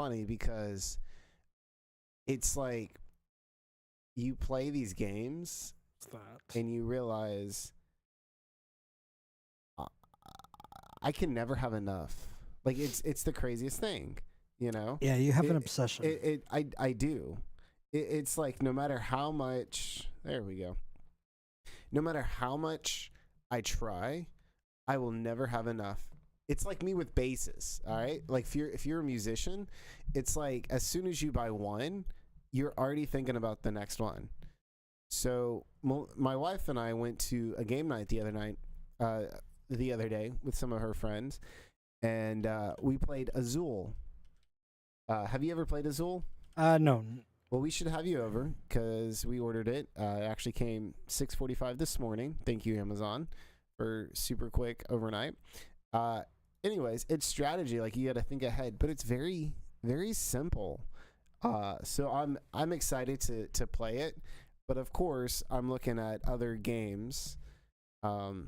funny because it's like you play these games and you realize I can never have enough. Like it's the craziest thing, you know? Yeah, you have an obsession. I do. It's like no matter how much, there we go. No matter how much I try, I will never have enough. It's like me with basses, all right? Like if you're a musician, it's like as soon as you buy one, you're already thinking about the next one. So my wife and I went to a game night the other day with some of her friends, and we played Azul. Have you ever played Azul? No. Well, we should have you over because we ordered it. It actually came 6:45 this morning. Thank you, Amazon, for super quick overnight. Anyways, it's strategy. Like you got to think ahead, but it's very, very simple. So I'm excited to play it, but of course I'm looking at other games. I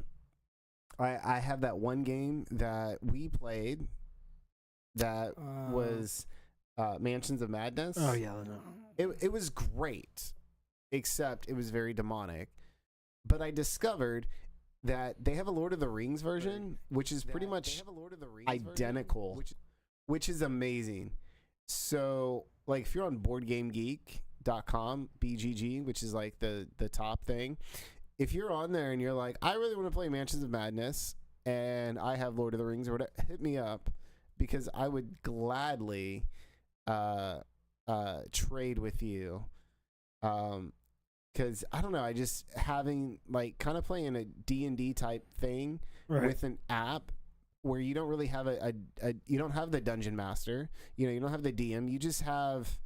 have that one game that we played that was Mansions of Madness. Oh yeah, it was great, except it was very demonic. But I discovered that they have a Lord of the Rings version, which is pretty much identical, which is amazing. So, like, if you're on BoardGameGeek.com, BGG, which is like the top thing, if you're on there and you're like, I really want to play Mansions of Madness, and I have Lord of the Rings or whatever, hit me up because I would gladly trade with you. Because I don't know, I just having like kind of playing a D&D type thing with an app where you don't really have you don't have the dungeon master, you don't have the DM, you just have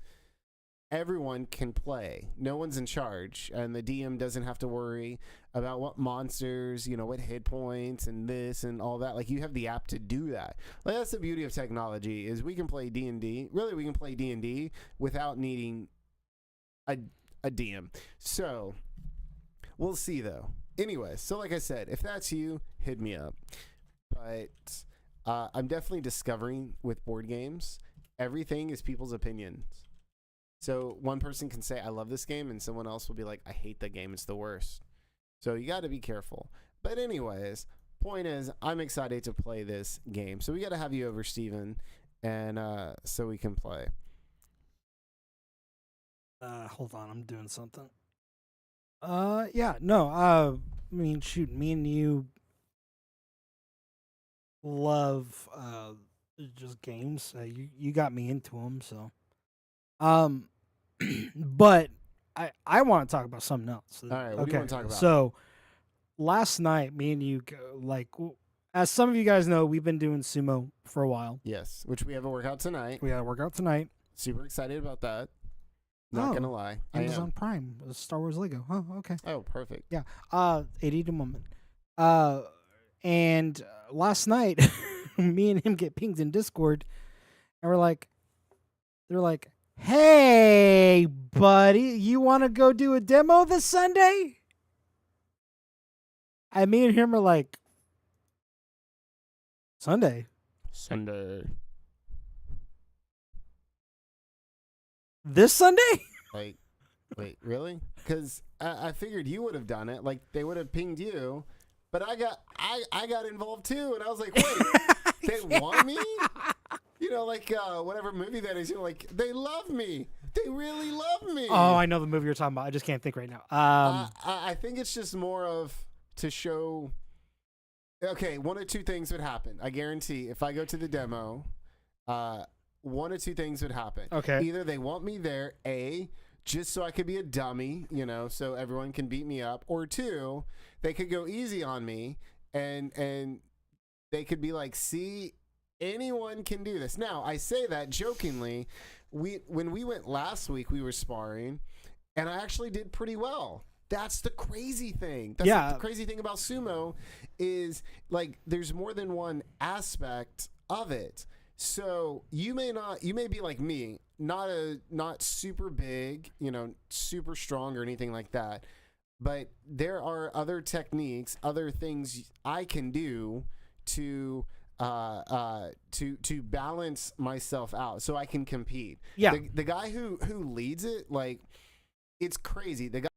everyone can play. No one's in charge, and the DM doesn't have to worry about what monsters, what hit points and this and all that. Like you have the app to do that. Like that's the beauty of technology is we can play D&D. Really, we can play D&D without needing a DM. So we'll see though. Anyway, so like I said, if that's you, hit me up. But I'm definitely discovering with board games, everything is people's opinions. So one person can say, I love this game, and someone else will be like, I hate the game, it's the worst. So you got to be careful. But anyways, point is, I'm excited to play this game. So we got to have you over, Steven, and so we can play. Hold on, I'm doing something. Yeah, no, I mean, shoot, me and you love just games. You got me into them, so. But I want to talk about something else. All right, what do you want to talk about? So, last night, me and you, as some of you guys know, we've been doing sumo for a while. Yes, which we have a workout tonight. We got a workout tonight. Super excited about that. Not gonna lie. Amazon Prime, Star Wars Lego. Oh, okay. Oh, perfect. Yeah. 80 to moment. And last night, me and him get pinged in Discord, and they're like, hey, buddy, you want to go do a demo this Sunday? And me and him are like, Sunday. This Sunday? Like, wait, really? Because I figured you would have done it. Like, they would have pinged you, but I got involved too, and I was like, wait, they want me? Whatever movie that is, they love me. They really love me. Oh, I know the movie you're talking about. I just can't think right now. I think it's just more of to show. Okay, one or two things would happen. I guarantee if I go to the demo, one or two things would happen. Okay. Either they want me there, A, just so I could be a dummy, so everyone can beat me up, or two, they could go easy on me and they could be like, see, anyone can do this. Now, I say that jokingly. When we went last week, we were sparring, and I actually did pretty well. That's the crazy thing. The crazy thing about sumo is, like, there's more than one aspect of it. So you may be like me, not super big, super strong or anything like that. But there are other techniques, other things I can do to to balance myself out so I can compete. Yeah. The guy who leads it, like, it's crazy. The guy.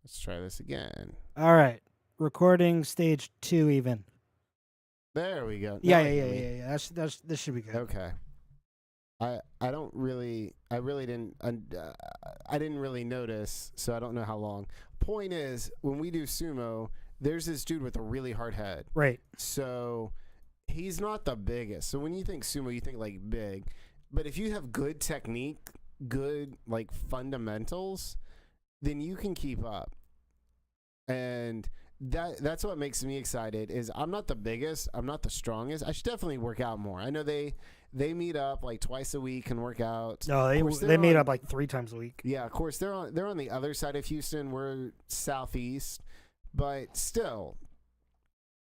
Let's try this again. All right. Recording stage 2 even. There we go. Yeah. That's this should be good. Okay. I didn't really notice, so I don't know how long. Point is, when we do sumo, there's this dude with a really hard head. Right. So he's not the biggest. So when you think sumo, you think like big. But if you have good technique, good like fundamentals, then you can keep up. And that's what makes me excited. Is I'm not the biggest, I'm not the strongest. I should definitely work out more. I know they meet up like twice a week and work out. No, they meet up like 3 times a week. Yeah, of course they're on the other side of Houston. We're southeast, but still,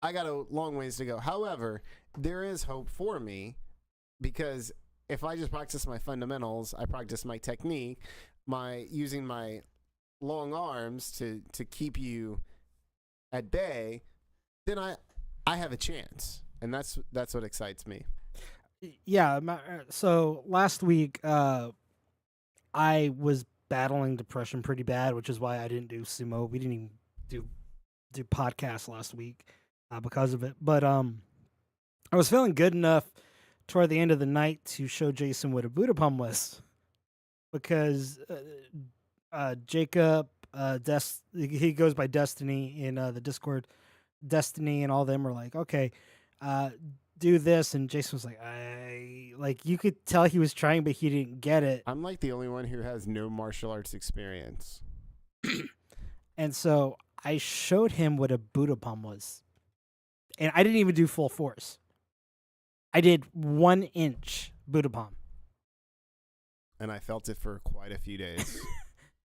I got a long ways to go. However, there is hope for me because if I just practice my fundamentals, I practice my technique, using my long arms to keep you at bay, then I have a chance, and that's what excites me. Yeah. So last week, I was battling depression pretty bad, which is why I didn't do sumo. We didn't even do podcasts last week because of it. But I was feeling good enough toward the end of the night to show Jason what a Buddha pump was, because Jacob, he goes by Destiny in the Discord. Destiny and all them were like, okay, do this, and Jason was like, you could tell he was trying, but he didn't get it. I'm like the only one who has no martial arts experience. And so I showed him what a Buddha palm was. And I didn't even do full force. I did 1 inch Buddha palm. And I felt it for quite a few days.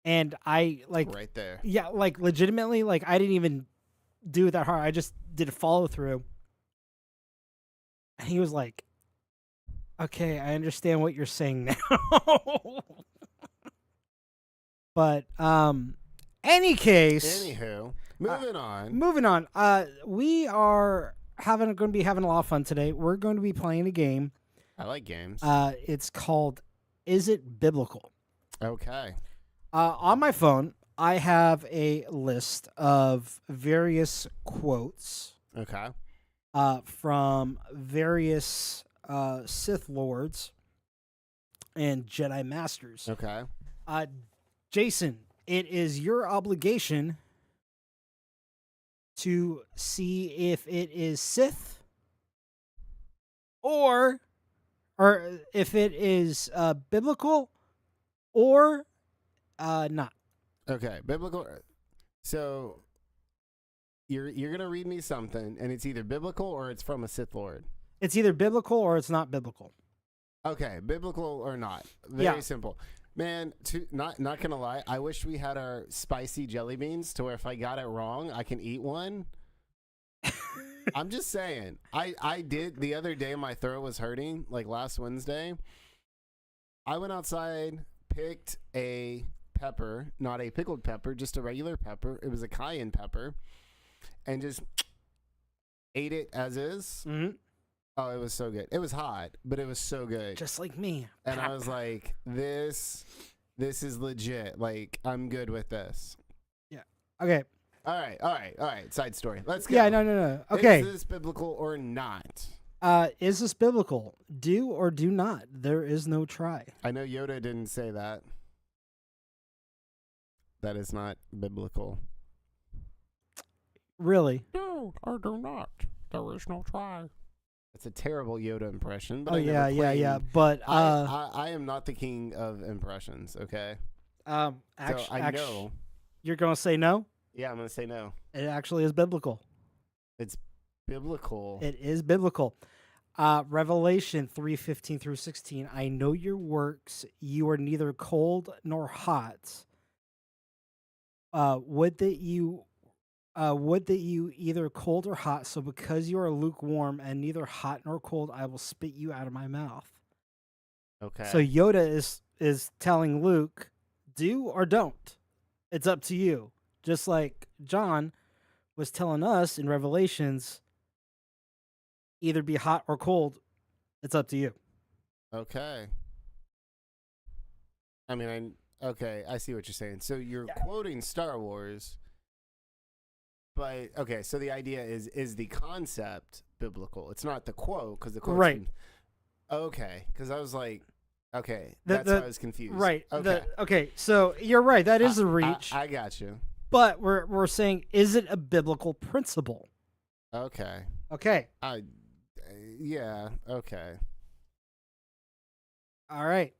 And I like right there. Yeah, like legitimately, like I didn't even do it that hard. I just did a follow through. And he was like, okay, I understand what you're saying now. But any case, anywho, moving on. We are going to be having a lot of fun today. We're going to be playing a game. I like games. It's called Is It Biblical? Okay. On my phone, I have a list of various quotes. Okay. From various Sith Lords and Jedi Masters. Okay. Jason, it is your obligation to see if it is Sith or if it is biblical or not. Okay, biblical. So you're gonna read me something, and it's either biblical or it's from a Sith Lord. It's either biblical or it's not biblical. Okay, biblical or not? Very simple. Man, not gonna lie, I wish we had our spicy jelly beans to where if I got it wrong, I can eat one. I'm just saying. I did the other day. My throat was hurting, like last Wednesday. I went outside, picked a pepper, not a pickled pepper, just a regular pepper. It was a cayenne pepper, and just ate it as is. Mm-hmm. Oh, it was so good. It was hot, but it was so good. Just like me. And I was like, this is legit. Like, I'm good with this. Yeah. Okay. All right. Side story. Let's go. Yeah, no. Okay. Is this biblical or not? Is this biblical? Do or do not? There is no try. I know Yoda didn't say that. That is not biblical. Really? No, I do not. There is no try. It's a terrible Yoda impression. But yeah. But I am not the king of impressions. Okay. Actually, know. You're gonna say no? Yeah, I'm gonna say no. It actually is biblical. It's biblical. It is biblical. Revelation 3:15 through 16. I know your works. You are neither cold nor hot. Would that you either cold or hot. So because you are lukewarm and neither hot nor cold, I will spit you out of my mouth. Okay. So Yoda is telling Luke, do or don't. It's up to you. Just like John was telling us in Revelations, either be hot or cold. It's up to you. Okay. I mean, I see what you're saying. So you're quoting Star Wars, but okay. So the idea is the concept biblical? It's not the quote because the quote right. Okay, because I was like, okay, that's why I was confused. Right. Okay. So you're right. That is a reach. I got you. But we're saying, is it a biblical principle? Okay. Okay. Yeah. Okay. All right.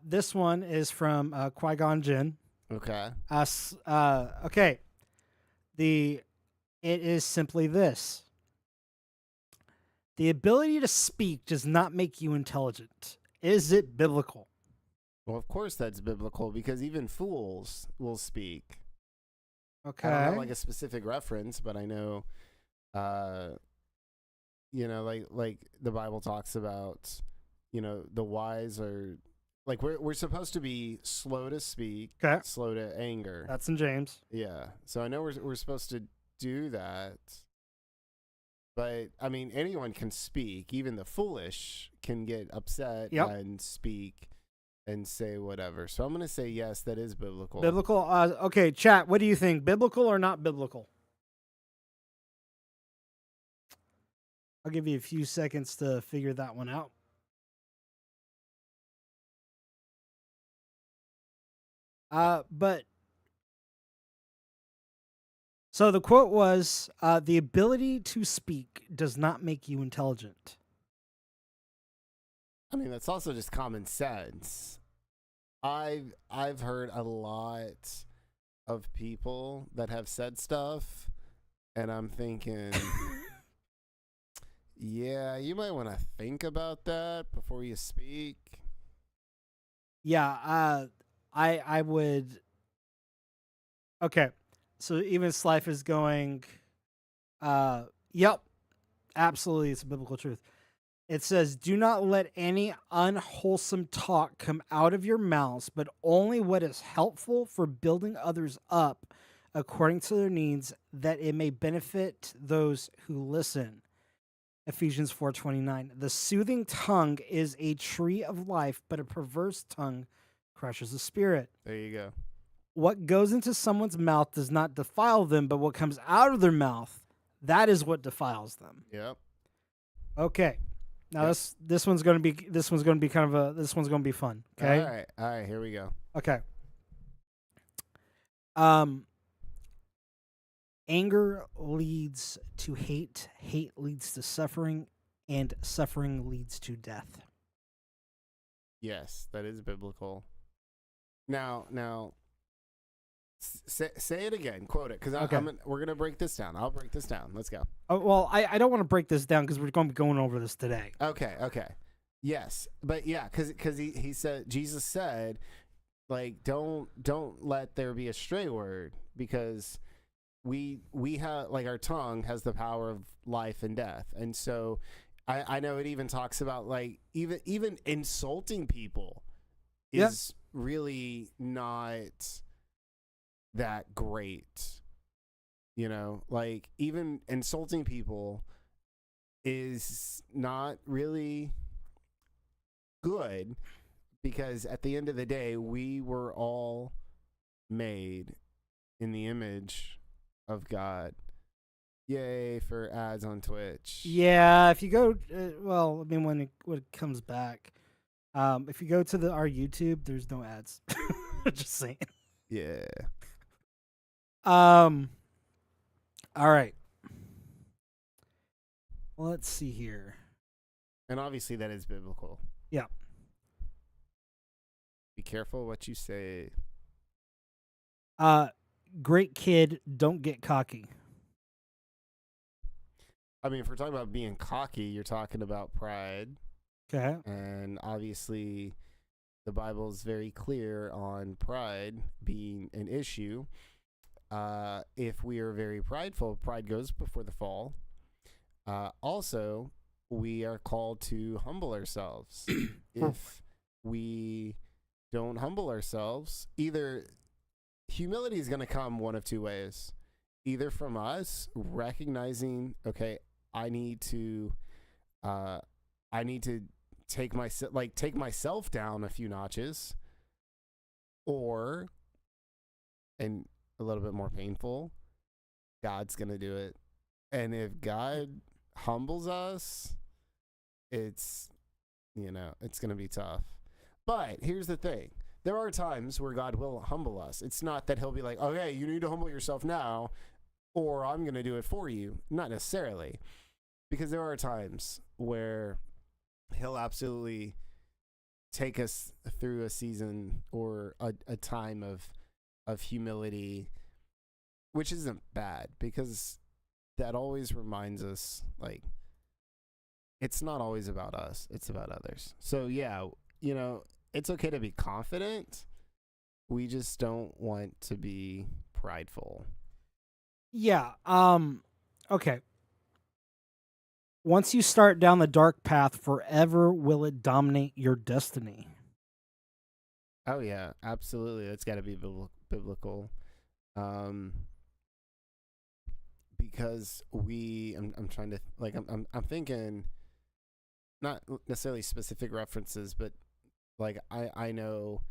This one is from Qui-Gon Jinn. Okay. Okay. It is simply this. The ability to speak does not make you intelligent. Is it biblical? Well, of course that's biblical because even fools will speak. Okay. I don't have like a specific reference, but I know, like the Bible talks about, the wise are like we're supposed to be slow to speak, slow to anger. That's in James. Yeah. So I know we're supposed to do that. But I mean, anyone can speak. Even the foolish can get upset and speak and say whatever. So I'm going to say yes, that is biblical. Biblical. Okay, chat. What do you think? Biblical or not biblical? I'll give you a few seconds to figure that one out. So the quote was, the ability to speak does not make you intelligent. I mean, that's also just common sense. I've heard a lot of people that have said stuff, and I'm thinking, yeah, you might want to think about that before you speak. Yeah, I would. Okay. So even Slife is going, yep, absolutely, it's a biblical truth. It says, do not let any unwholesome talk come out of your mouths, but only what is helpful for building others up according to their needs, that it may benefit those who listen. Ephesians 4:29. The soothing tongue is a tree of life, but a perverse tongue crushes the spirit. There you go. What goes into someone's mouth does not defile them, but what comes out of their mouth, that is what defiles them. Yep. Okay. Now this one's going to be fun. Okay. All right. Here we go. Okay. Anger leads to hate. Hate leads to suffering, and suffering leads to death. Yes, that is biblical. Now, Say it again. Quote it, because Okay. we're gonna break this down. I'll break this down. Let's go. Oh, well, I don't want to break this down because we're going to be going over this today. Okay. Yes, but yeah, because he said, Jesus said, like, don't let there be a stray word, because we have, like, our tongue has the power of life and death. And so I know it even talks about, like, even insulting people is really not that great. Like, even insulting people is not really good, because at the end of the day, we were all made in the image of God. Yay for ads on Twitch. Yeah, if you go, well, I mean, when it comes back, if you go to our YouTube, there's no ads. Just saying. Yeah. All right. Well, let's see here. And obviously that is biblical. Yeah. Be careful what you say. Great kid, don't get cocky. I mean, if we're talking about being cocky, you're talking about pride. Okay. And obviously the Bible is very clear on pride being an issue. If we are very prideful, pride goes before the fall. Also, we are called to humble ourselves. If we don't humble ourselves, either humility is going to come one of two ways. Either from us recognizing, okay, I need to take myself down a few notches, or, and a little bit more painful, God's going to do it. And if God humbles us, it's going to be tough. But here's the thing. There are times where God will humble us. It's not that he'll be like, okay, you need to humble yourself now, or I'm going to do it for you. Not necessarily. Because there are times where he'll absolutely take us through a season or a time of humility, which isn't bad, because that always reminds us, like, it's not always about us, it's about others. So yeah, it's okay to be confident. We just don't want to be prideful. Yeah. Okay. Once you start down the dark path, forever will it dominate your destiny. Oh yeah, absolutely. It's got to be biblical. Because I'm trying to, like, I'm thinking not necessarily specific references, but like I know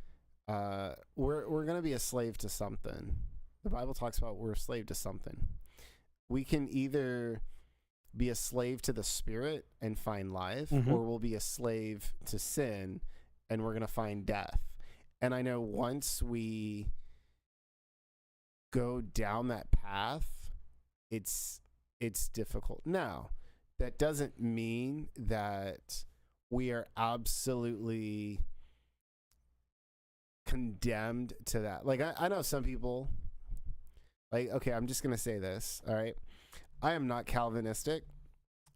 we're going to be a slave to something. The Bible talks about we're a slave to something. We can either be a slave to the Spirit and find life, or we'll be a slave to sin and we're going to find death. And I know once we go down that path, it's difficult. Now, that doesn't mean that we are absolutely condemned to that. Like, I know some people, like, okay, I'm just going to say this, all right? I am not Calvinistic.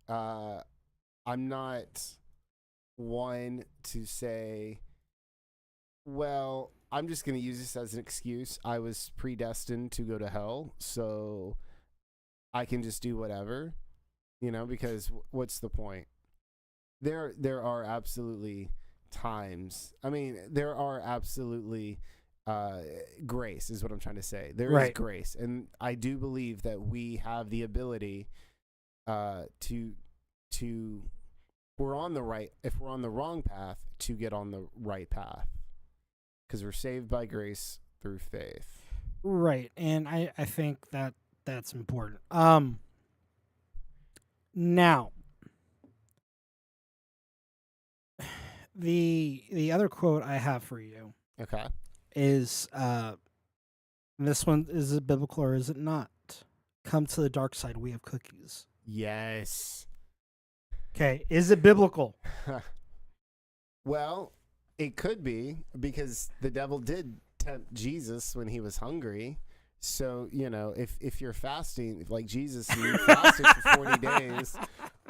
I'm not one to say, well, I'm just going to use this as an excuse. I was predestined to go to hell, so I can just do whatever, because what's the point? There are absolutely times. I mean, there are absolutely grace is what I'm trying to say. There is grace, and I do believe that we have the ability to if we're on the wrong path, to get on the right path, because we're saved by grace through faith. Right, and I think that's important. Now, the other quote I have for you, okay, is this one, is it biblical or is it not? Come to the dark side, we have cookies. Yes. Okay, is it biblical? Well, it could be, because the devil did tempt Jesus when he was hungry. So, if you're fasting, like Jesus, and you fasted for 40 days,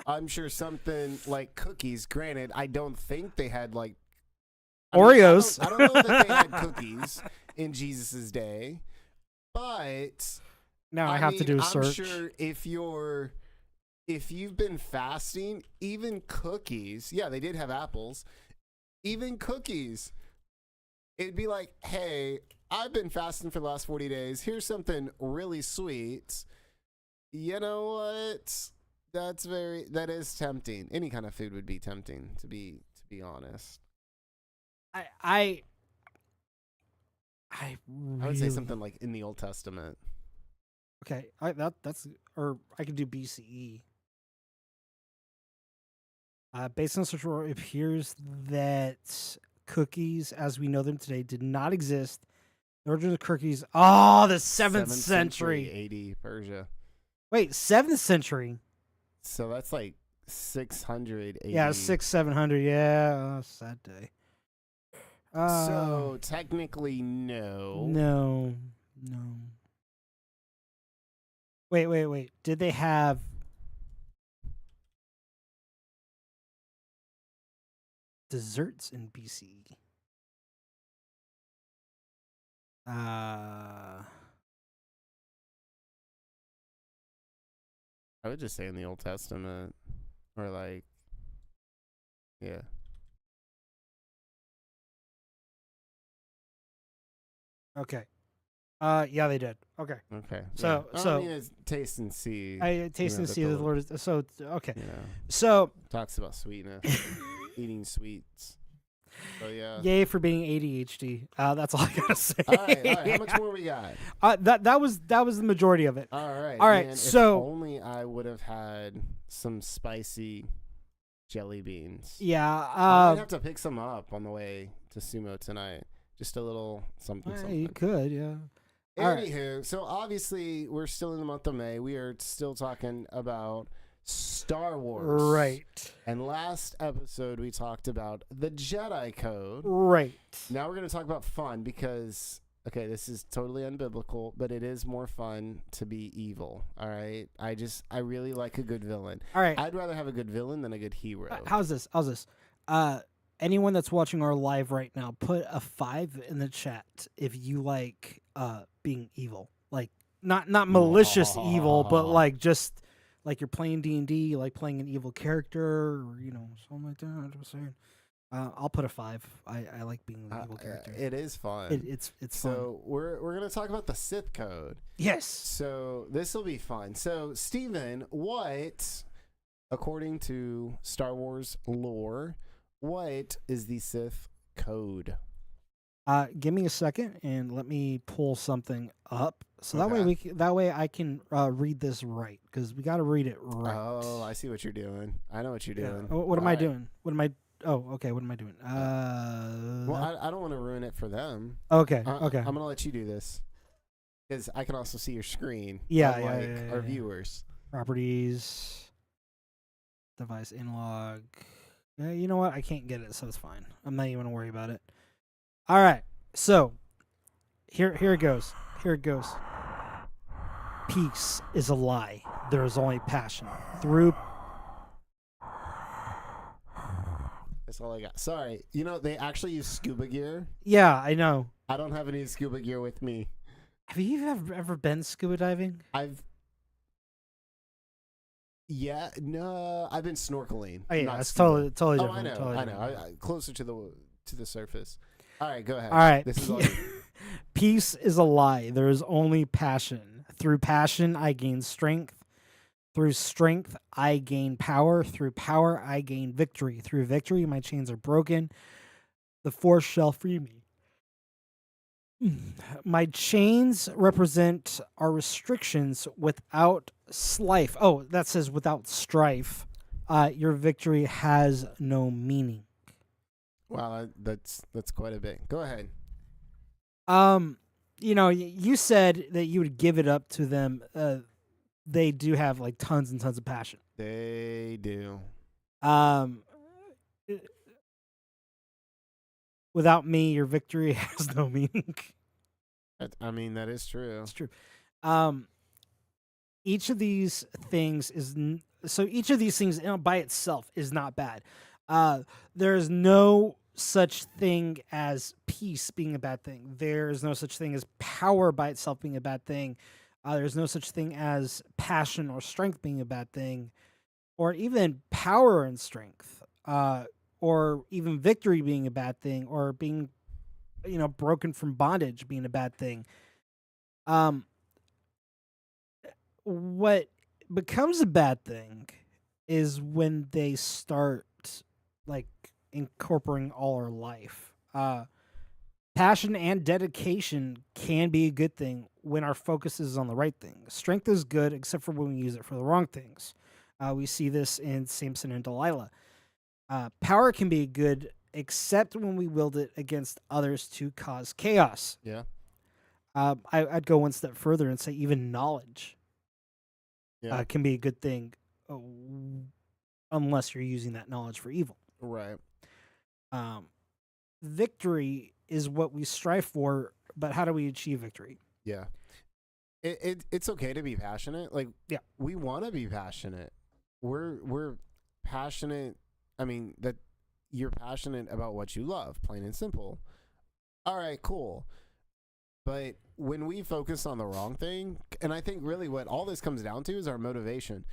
I'm sure something like cookies. Granted, I don't think they had like Oreos. I don't know that they had cookies in Jesus's day, but Now I have to do a I'm search. sure if you've been fasting, even cookies, yeah, they did have apples, even cookies, it'd be like, hey, I've been fasting for the last 40 days. Here's something really sweet. You know what? That is tempting. Any kind of food would be tempting, to be honest. I would say something like in the Old Testament. Okay, or I could do BCE. Based on search report, it appears that cookies, as we know them today, did not exist. The origin of cookies. Oh, the 7th century. AD Persia. Wait, 7th century. So that's like 600 AD. Yeah, 700. Yeah, sad day. So technically, no. No. Wait. Did they have desserts in BCE? I would just say in the Old Testament, or like, yeah. Okay. Yeah, they did. Okay. So, yeah. so I mean, it's taste and see. I taste and see that the Lord is. So, okay. Yeah. So talks about sweetness, eating sweets. So yeah. Yay for being ADHD. That's all I gotta say. All right. How much more we got? That was the majority of it. All right. Man, so if only I would have had some spicy jelly beans. Yeah. I might have to pick some up on the way to Sumo tonight. Just a little something. You could, yeah. Anywho, so obviously we're still in the month of May. We are still talking about Star Wars. Right. And last episode we talked about the Jedi Code. Right. Now we're going to talk about fun because, okay, this is totally unbiblical, but it is more fun to be evil. All right. I really like a good villain. All right. I'd rather have a good villain than a good hero. How's this? Anyone that's watching our live right now, put a 5 in the chat if you like being evil. Like not malicious evil, but like just like you're playing D&D, you like playing an evil character, or something like that. I'm just saying. I'll put a 5. I like being an evil character. It is fun. It's so fun. So we're gonna talk about the Sith Code. Yes. So this will be fun. So Steven, what, according to Star Wars lore, what is the Sith Code? Give me a second and let me pull something up, so Okay. that way I can read this right, because we got to read it right. Oh, I see what you're doing. I know what you're doing. What am I doing? What am I? Oh, okay. What am I doing? Well, I don't want to ruin it for them. Okay. I'm gonna let you do this because I can also see your screen. Yeah, unlike our viewers. Properties, device analog. You know what? I can't get it, so it's fine. I'm not even gonna worry about it. All right. So here it goes. Peace is a lie. There is only passion. That's all I got. Sorry. They actually use scuba gear. Yeah, I know. I don't have any scuba gear with me. Have you ever been scuba diving? No, I've been snorkeling. Oh yeah, it's totally different. I know. Totally I know. Closer to the surface. All right, go ahead. All right. This is all. Peace is a lie. There is only passion. Through passion, I gain strength. Through strength, I gain power. Through power, I gain victory. Through victory, my chains are broken. The Force shall free me. My chains represent our restrictions without strife. Oh, that says without strife. Your victory has no meaning. Wow, that's quite a bit. Go ahead. You said that you would give it up to them. They do have like tons and tons of passion. They do. Without me, your victory has no meaning. I mean, that is true. It's true. Each of these things each of these things by itself is not bad. There is no such thing as peace being a bad thing. There is no such thing as power by itself being a bad thing. There's no such thing as passion or strength being a bad thing, or even power and strength, or even victory being a bad thing, or being, broken from bondage being a bad thing. What becomes a bad thing is when they start like incorporating all our life. Passion and dedication can be a good thing when our focus is on the right thing. Strength is good, except for when we use it for the wrong things. We see this in Samson and Delilah. Power can be good, except when we wield it against others to cause chaos. Yeah. I'd go one step further and say even knowledge can be a good thing, unless you're using that knowledge for evil. Right. Victory is what we strive for, but how do we achieve victory? Yeah. It's okay to be passionate. Like, yeah, we want to be passionate. We're passionate. I mean, that you're passionate about what you love, plain and simple. All right, cool. But when we focus on the wrong thing, and I think really what all this comes down to is our motivation.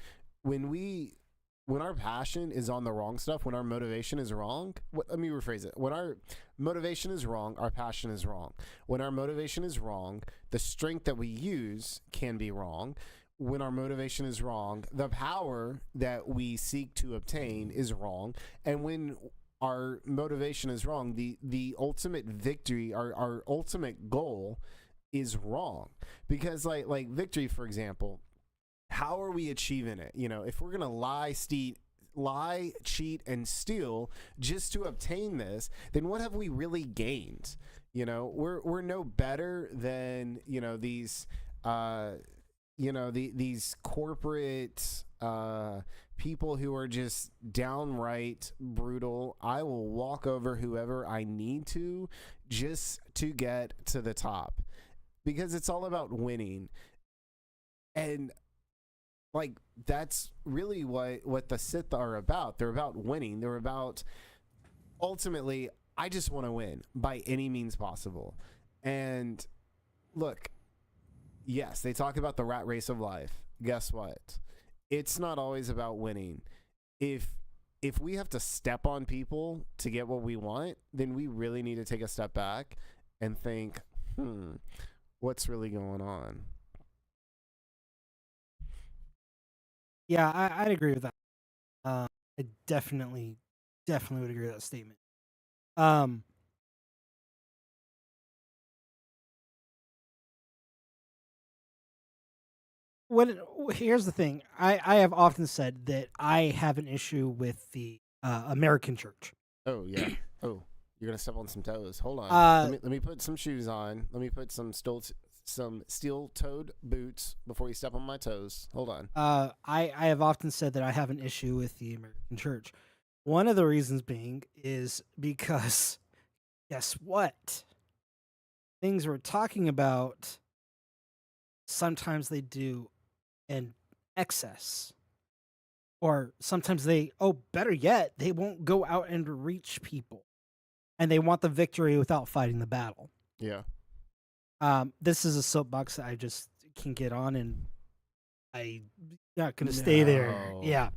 When our passion is on the wrong stuff, when our motivation is wrong, let me rephrase it. When our motivation is wrong, our passion is wrong. When our motivation is wrong, the strength that we use can be wrong. When our motivation is wrong, the power that we seek to obtain is wrong. And when our motivation is wrong, the ultimate victory, our ultimate goal is wrong. Because like victory, for example, how are we achieving it? If we're gonna lie, cheat, and steal just to obtain this, then what have we really gained? We're no better than these these corporate people who are just downright brutal. I will walk over whoever I need to just to get to the top, because it's all about winning. And like, that's really what the Sith are about. They're about winning. They're about, ultimately, I just want to win by any means possible. And look, yes, they talk about the rat race of life. Guess what? It's not always about winning. If we have to step on people to get what we want, then we really need to take a step back and think, what's really going on? Yeah, I'd agree with that. I definitely would agree with that statement. Here's the thing. I have often said that I have an issue with the American church. Oh yeah. Oh, you're gonna step on some toes. Hold on. Let me put some shoes on. Let me put some steel-toed boots before you step on my toes. Hold on. I have often said that I have an issue with the American church. One of the reasons being is because, guess what? Things we're talking about, sometimes they do in excess. Or sometimes better yet, they won't go out and reach people. And they want the victory without fighting the battle. Yeah. This is a soapbox that I just can get on, and I'm not going to stay there. Yeah.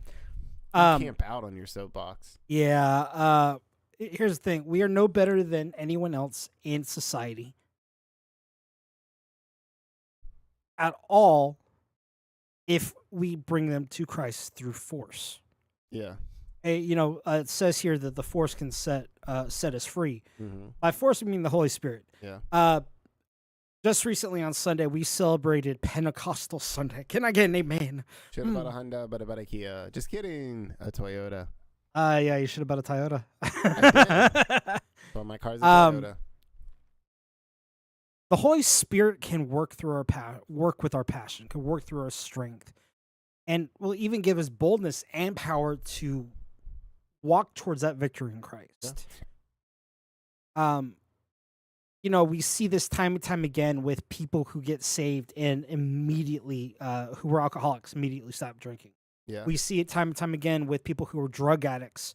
Camp out on your soapbox. Yeah. Here's the thing. We are no better than anyone else in society at all if we bring them to Christ through force. Yeah. It says here that the force can set us free. Mm-hmm. By force, we mean the Holy Spirit. Yeah. Just recently on Sunday, we celebrated Pentecostal Sunday. Can I get an amen? Should have bought a Honda, but about a Kia. Just kidding. A Toyota. Yeah, you should have bought a Toyota. I did. But my car's a Toyota. The Holy Spirit can work through work with our passion, can work through our strength, and will even give us boldness and power to walk towards that victory in Christ. Yeah. we see this time and time again with people who get saved and immediately, who were alcoholics, immediately stop drinking. Yeah. We see it time and time again with people who are drug addicts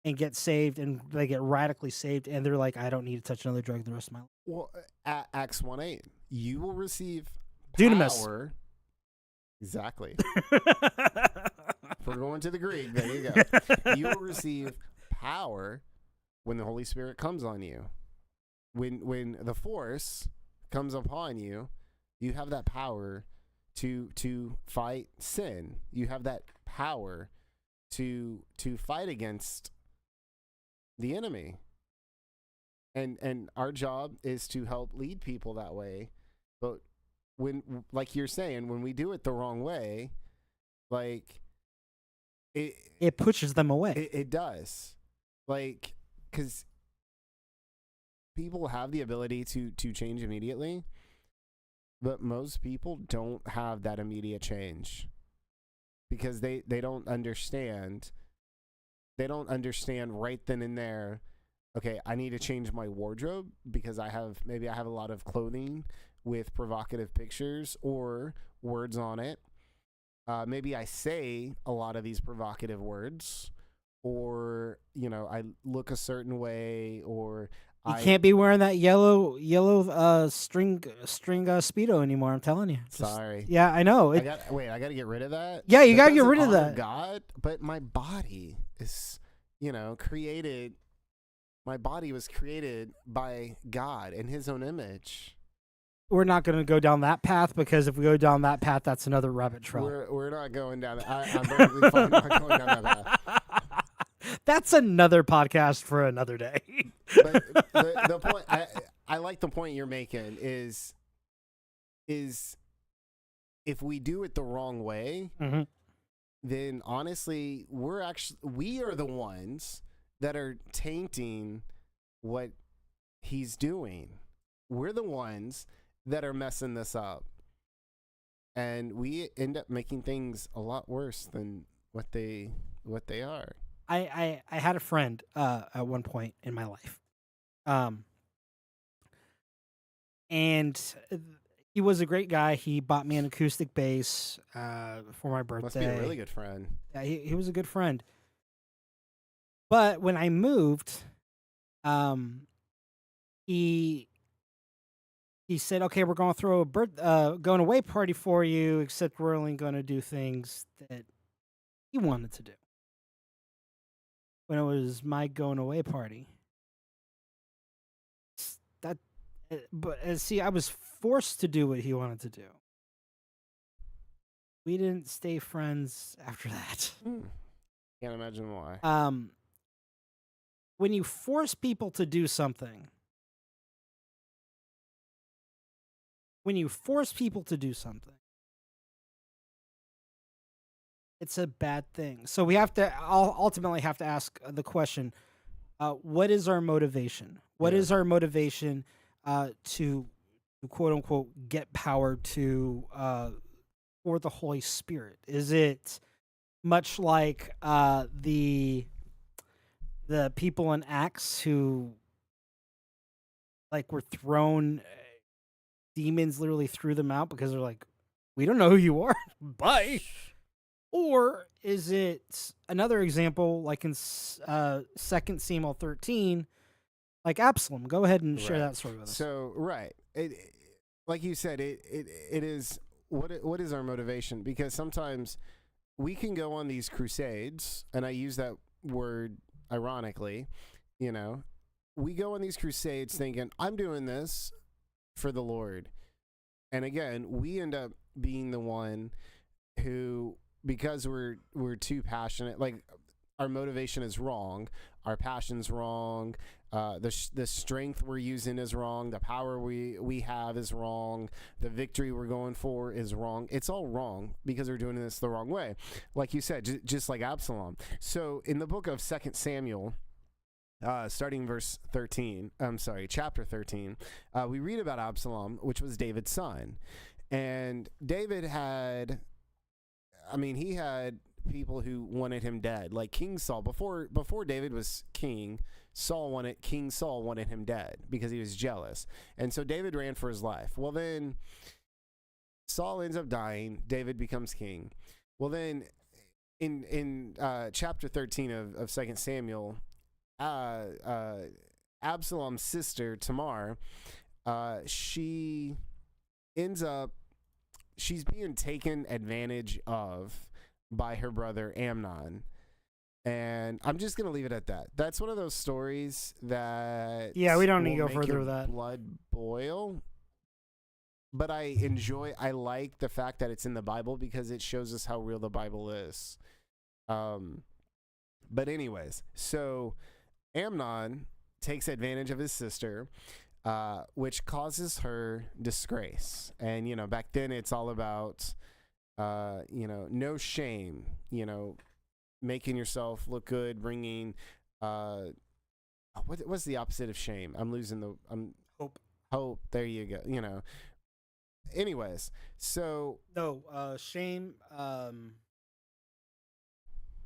and get saved, and they get radically saved, and they're like, I don't need to touch another drug the rest of my life. Well, Acts 1:8, you will receive Dunamis. power. Exactly. If we're going to the Greek, there you go. You will receive power when the Holy Spirit comes on you. When the force comes upon you, you have that power to fight sin. You have that power to fight against the enemy. And our job is to help lead people that way. But when, like you're saying, when we do it the wrong way, like it pushes them away. It does. Like, because people have the ability to change immediately, but most people don't have that immediate change because they don't understand. They don't understand right then and there, okay, I need to change my wardrobe because maybe I have a lot of clothing with provocative pictures or words on it. Maybe I say a lot of these provocative words, or, I look a certain way, or you can't be wearing that yellow string Speedo anymore. I'm telling you. Sorry. Yeah, I know. I got to get rid of that. Yeah, you got to get rid of that. God, but my body is, created. My body was created by God in His own image. We're not going to go down that path, because if we go down that path, that's another rabbit trail. We're not going down that. I'm perfectly fine not going down that path. That's another podcast for another day. But the point, I like the point you're making is if we do it the wrong way, mm-hmm. then honestly, we are the ones that are tainting what He's doing. We're the ones that are messing this up, and we end up making things a lot worse than what they are. I had a friend at one point in my life, and he was a great guy. He bought me an acoustic bass for my birthday. Must be a really good friend. Yeah, he was a good friend. But when I moved, he said, "Okay, we're going to throw a going away party for you, except we're only going to do things that he wanted to do." When it was my going away party, see, I was forced to do what he wanted to do. We didn't stay friends after that. Can't imagine why. When you force people to do something, it's a bad thing. So we have to ultimately have to ask the question, what is our motivation? What is our motivation to quote unquote get power to for the Holy Spirit? Is it much like the people in Acts who were thrown, demons literally threw them out because they're like, we don't know who you are. Bye. Or is it another example, like in 2 Samuel 13, like Absalom? Go ahead and share that story with us. So, right. Like you said, it is, what is our motivation? Because sometimes we can go on these crusades, and I use that word ironically, we go on these crusades thinking, I'm doing this for the Lord. And again, we end up being the one who, because we're too passionate, like our motivation is wrong, our passion's wrong, the strength we're using is wrong, the power we have is wrong, the victory we're going for is wrong. It's all wrong because we're doing this the wrong way. Like you said, just like Absalom. So in the book of 2 Samuel, starting chapter 13, we read about Absalom, which was David's son. And David had people who wanted him dead, like King Saul. Before David was king, King Saul wanted him dead because he was jealous. And so David ran for his life. Well, then Saul ends up dying. David becomes king. Well, then in chapter 13 of 2 Samuel, Absalom's sister, Tamar, she's being taken advantage of by her brother Amnon. And I'm just going to leave it at that. That's one of those stories that... Yeah, we don't need to go further with that. Blood boil. But I like the fact that it's in the Bible because it shows us how real the Bible is. But anyways, so Amnon takes advantage of his sister, which causes her disgrace. And, you know, back then it's all about, you know, no shame, you know, making yourself look good, bringing, what's the opposite of shame? Hope. There you go. You know, anyways, so. No, shame.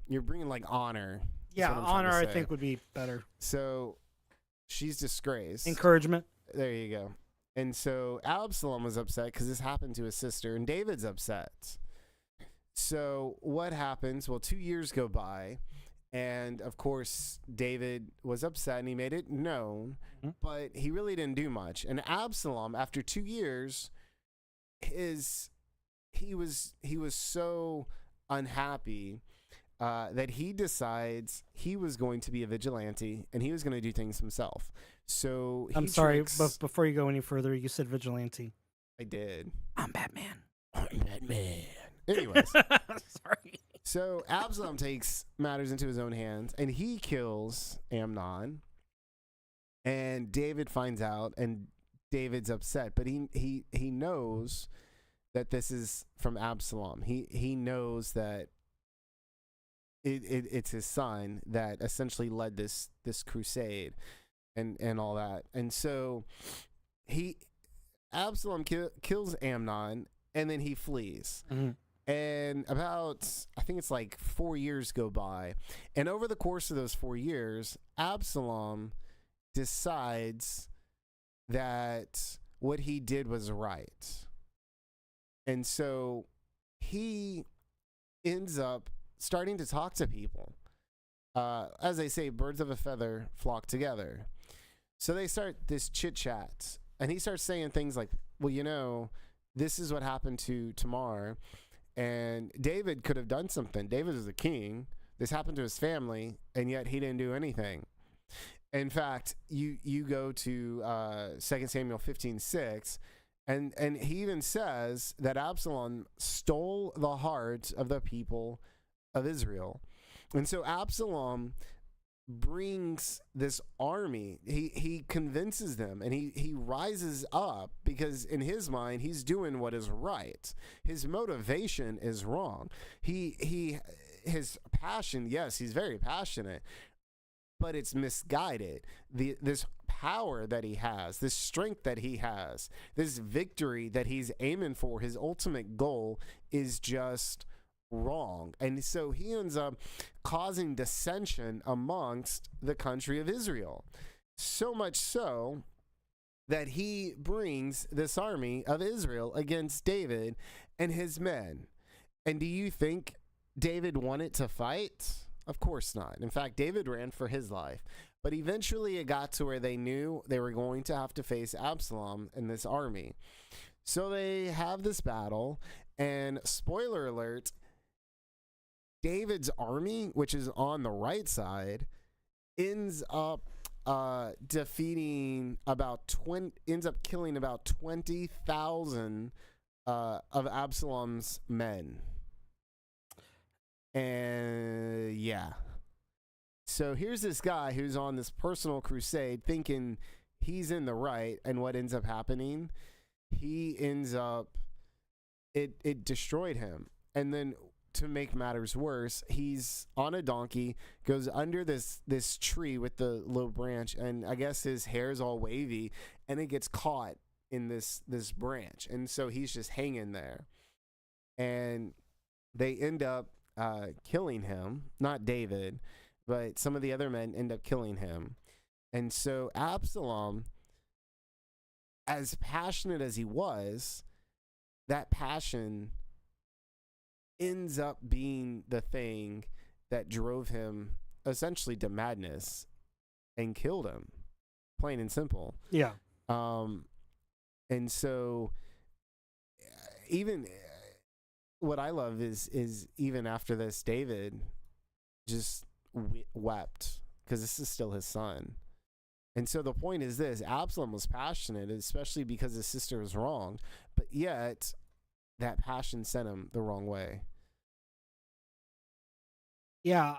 You're bringing like honor. Yeah, honor I think would be better. So she's disgraced. Encouragement. There you go. And so Absalom was upset because this happened to his sister, and David's upset. So what happens? Well, 2 years go by, and of course David was upset and he made it known, but he really didn't do much. And Absalom, after 2 years, he was so unhappy that he decides he was going to be a vigilante and he was going to do things himself. So I'm sorry, but before you go any further, you said vigilante. I did. I'm Batman. Anyways, sorry. So Absalom takes matters into his own hands and he kills Amnon. And David finds out, and David's upset, but he knows that this is from Absalom. He knows that it's his son that essentially led this crusade and all that. And so Absalom kills Amnon, and then he flees. Mm-hmm. And about, I think it's like 4 years go by. And over the course of those 4 years, Absalom decides that what he did was right. And so he ends up starting to talk to people. As they say, birds of a feather flock together. So they start this chit chat, and he starts saying things like, well, you know, this is what happened to Tamar, and David could have done something. David is the king. This happened to his family, and yet he didn't do anything. In fact, you go to 2 Samuel 15:6, and he even says that Absalom stole the hearts of the people of Israel. And so Absalom brings this army. He convinces them, and he rises up because in his mind he's doing what is right. His motivation is wrong. His passion, yes, he's very passionate, but it's misguided. This power that he has, this strength that he has, this victory that he's aiming for, his ultimate goal is just wrong. And so he ends up causing dissension amongst the country of Israel. So much so that he brings this army of Israel against David and his men. And do you think David wanted to fight? Of course not. In fact, David ran for his life. But eventually it got to where they knew they were going to have to face Absalom and this army. So they have this battle, and spoiler alert, David's army, which is on the right side, ends up killing about 20,000 of Absalom's men. And yeah. So here's this guy who's on this personal crusade thinking he's in the right, and what ends up happening? It destroyed him. And then to make matters worse, he's on a donkey, goes under this tree with the low branch, and I guess his hair's all wavy, and it gets caught in this branch, and so he's just hanging there. And they end up killing him, not David, but some of the other men end up killing him. And so Absalom, as passionate as he was, that passion ends up being the thing that drove him essentially to madness and killed him, plain and simple. Yeah. And so even what I love is even after this, David just wept because this is still his son. And so the point is this: Absalom was passionate, especially because his sister was wrong, but yet that passion sent him the wrong way. Yeah.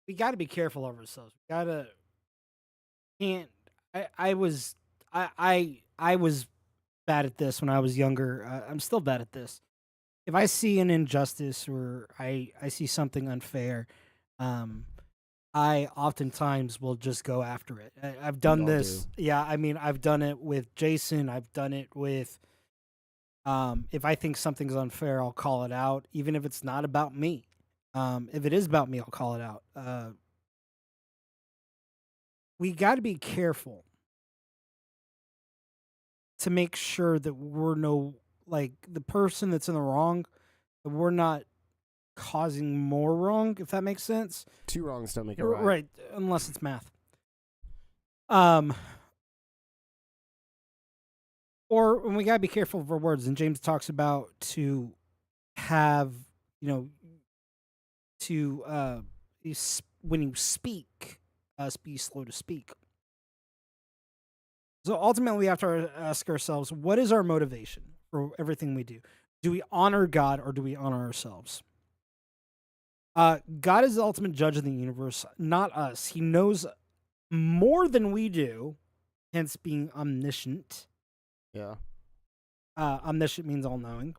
We got to be careful of ourselves. We gotta can't. I was bad at this when I was younger. I'm still bad at this. If I see an injustice or I see something unfair, I oftentimes will just go after it. I've done this. Do. Yeah, I mean, I've done it with Jason. I've done it with. If I think something's unfair, I'll call it out, even if it's not about me. If it is about me, I'll call it out. We got to be careful to make sure that we're the person that's in the wrong, that we're not causing more wrong, if that makes sense. Two wrongs don't make it right. Right, unless it's math. Or when we got to be careful of our words, and James talks about to have, when you speak, be slow to speak. So ultimately, we have to ask ourselves, what is our motivation for everything we do? Do we honor God or do we honor ourselves? God is the ultimate judge of the universe, not us. He knows more than we do, hence being omniscient. Yeah. Omniscient means all-knowing.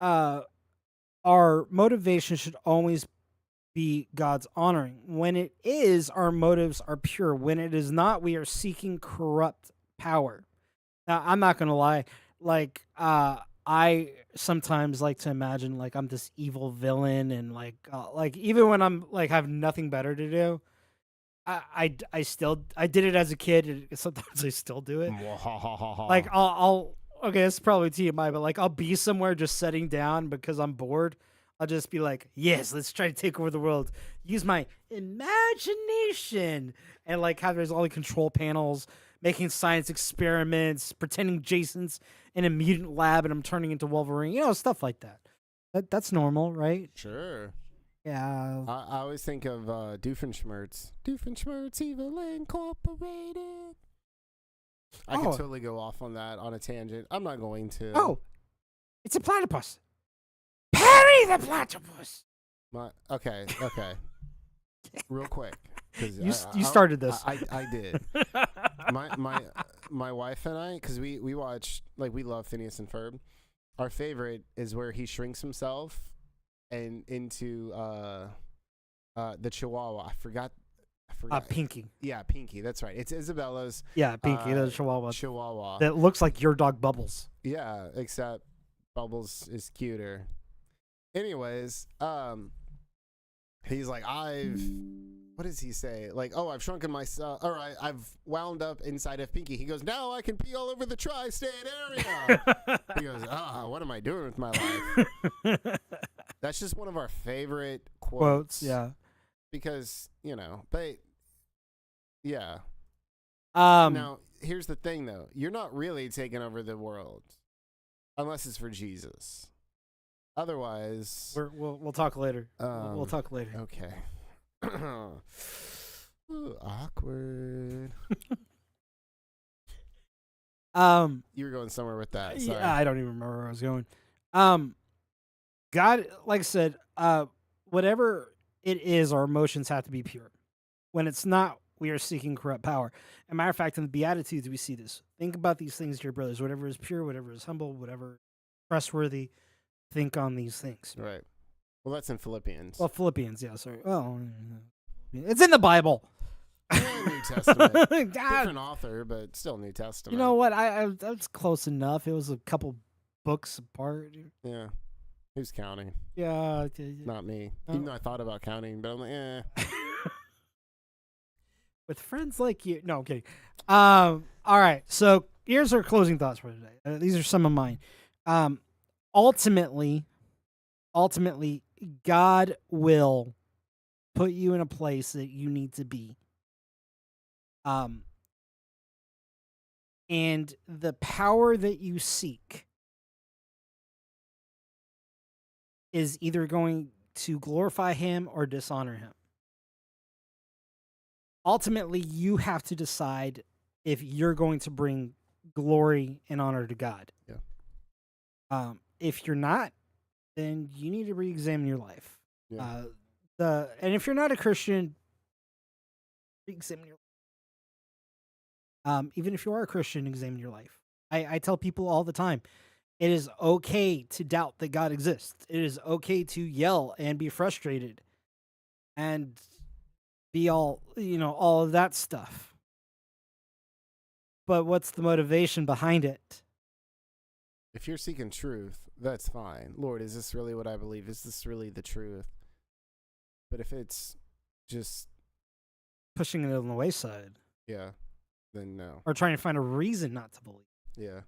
Our motivation should always be God's honoring. When it is, our motives are pure. When it is not, we are seeking corrupt power. Now, I'm not going to lie. I sometimes like to imagine I'm this evil villain, and even when I'm have nothing better to do, I did it as a kid, and sometimes I still do it. I'll okay, it's probably TMI, but I'll be somewhere just sitting down because I'm bored. I'll just be like, yes, let's try to take over the world. Use my imagination. And have there's all the control panels, making science experiments, pretending Jason's in a mutant lab and I'm turning into Wolverine. Stuff like that. That's normal, right? Sure. Yeah. I always think of Doofenshmirtz. Doofenshmirtz Evil Incorporated. I could totally go off on that on a tangent. I'm not going to. Oh, it's a platypus. Perry the platypus. Okay. Real quick, because you started this. I did. my wife and I, because we watch we love Phineas and Ferb. Our favorite is where he shrinks himself and into the Chihuahua. I forgot. Pinky. Yeah, Pinky. That's right. It's Isabella's. Yeah, Pinky, the Chihuahua. Chihuahua. That looks like your dog Bubbles. Yeah, except Bubbles is cuter. Anyways, he's like, what does he say? I've shrunken myself. All right, I've wound up inside of Pinky. He goes, now I can pee all over the tri-state area. He goes, what am I doing with my life? That's just one of our favorite quotes. Yeah. Because, but yeah. Now, here's the thing, though. You're not really taking over the world unless it's for Jesus. Otherwise, we'll talk later. We'll talk later. Okay. Ooh, awkward. You were going somewhere with that. Sorry. Yeah, I don't even remember where I was going. God, like I said, whatever it is, our emotions have to be pure. When it's not, we are seeking corrupt power. As a matter of fact, in the Beatitudes, we see this. Think about these things, dear brothers. Whatever is pure, whatever is humble, whatever trustworthy, think on these things. Right. Well, that's in Philippians. Well, Philippians, yeah, sorry. Well, it's in the Bible. Yeah, New Testament. Different author, but still New Testament. You know what? I that's close enough. It was a couple books apart. Yeah. Who's counting? Yeah. Not me. Even though I thought about counting, but I'm like, With friends like you. No, I'm kidding. All right. So here's our closing thoughts for today. These are some of mine. Ultimately, God will put you in a place that you need to be. And the power that you seek is either going to glorify him or dishonor him. Ultimately, you have to decide if you're going to bring glory and honor to God. Yeah. If you're not, then you need to re-examine your life. Yeah. And if you're not a Christian, re-examine your life. Even if you are a Christian, examine your life. I tell people all the time, it is okay to doubt that God exists. It is okay to yell and be frustrated and be all of that stuff. But what's the motivation behind it? If you're seeking truth, that's fine. Lord, is this really what I believe? Is this really the truth? But if it's just pushing it on the wayside, yeah, then no. Or trying to find a reason not to believe. Yeah.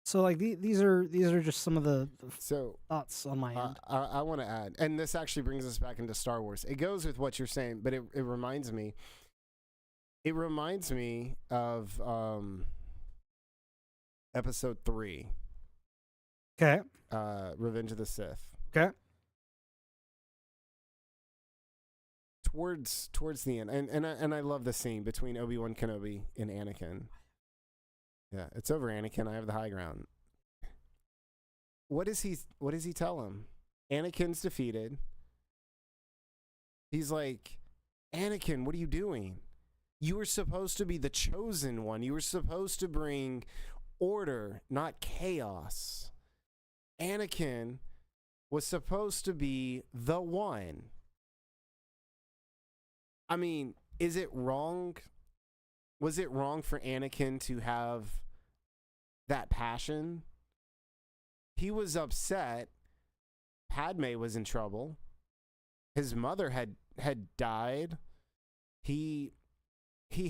So like these are just some of the thoughts on my end. I want to add, and this actually brings us back into Star Wars. It goes with what you're saying, but it reminds me. It reminds me of Episode 3. Okay. Revenge of the Sith. Okay. Towards the end, and I love the scene between Obi-Wan Kenobi and Anakin. Yeah, it's over, Anakin. I have the high ground. What does he tell him? Anakin's defeated. He's like, Anakin, what are you doing? You were supposed to be the chosen one. You were supposed to bring order, not chaos. Anakin was supposed to be the one. I mean, is it wrong? Was it wrong for Anakin to have that passion? He was upset. Padme was in trouble. His mother had died. He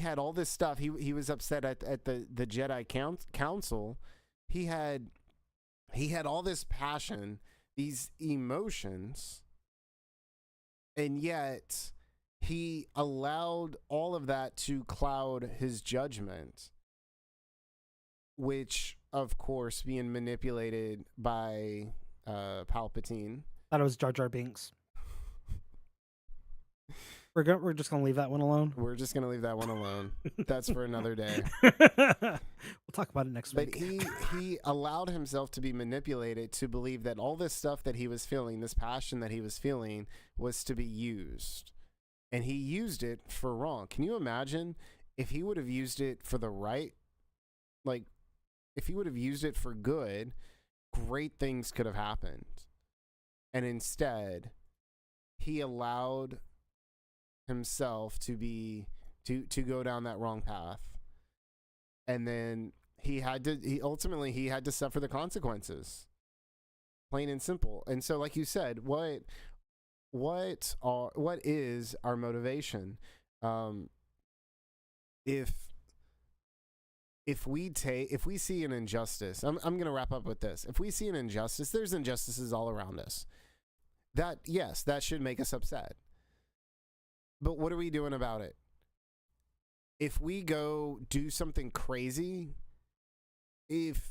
had all this stuff. He was upset at the Jedi Council. He had all this passion, these emotions, and yet he allowed all of that to cloud his judgment, which, of course, being manipulated by Palpatine. Thought it was Jar Jar Binks. We're just gonna leave that one alone. We're just gonna leave that one alone. That's for another day. We'll talk about it next week. But he allowed himself to be manipulated to believe that all this stuff that he was feeling, this passion that he was feeling, was to be used. And he used it for wrong. Can you imagine if he would have used it for the right, like, if he would have used it for good, great things could have happened. And instead, he allowed himself to go down that wrong path. And then he ultimately had to suffer the consequences. Plain and simple. And so, like you said, what is our motivation? If we see an injustice, I'm going to wrap up with this. If we see an injustice, there's injustices all around us. That should make us upset. But what are we doing about it? If we go do something crazy, if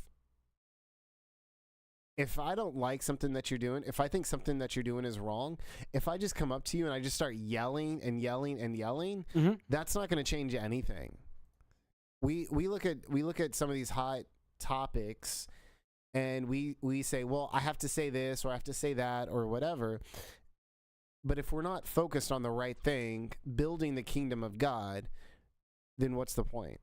I don't like something that you're doing, if I think something that you're doing is wrong, if I just come up to you and I just start yelling and yelling and yelling, mm-hmm. That's not going to change anything. We look at some of these hot topics and we say, well, I have to say this or I have to say that or whatever. But if we're not focused on the right thing, building the kingdom of God, then what's the point?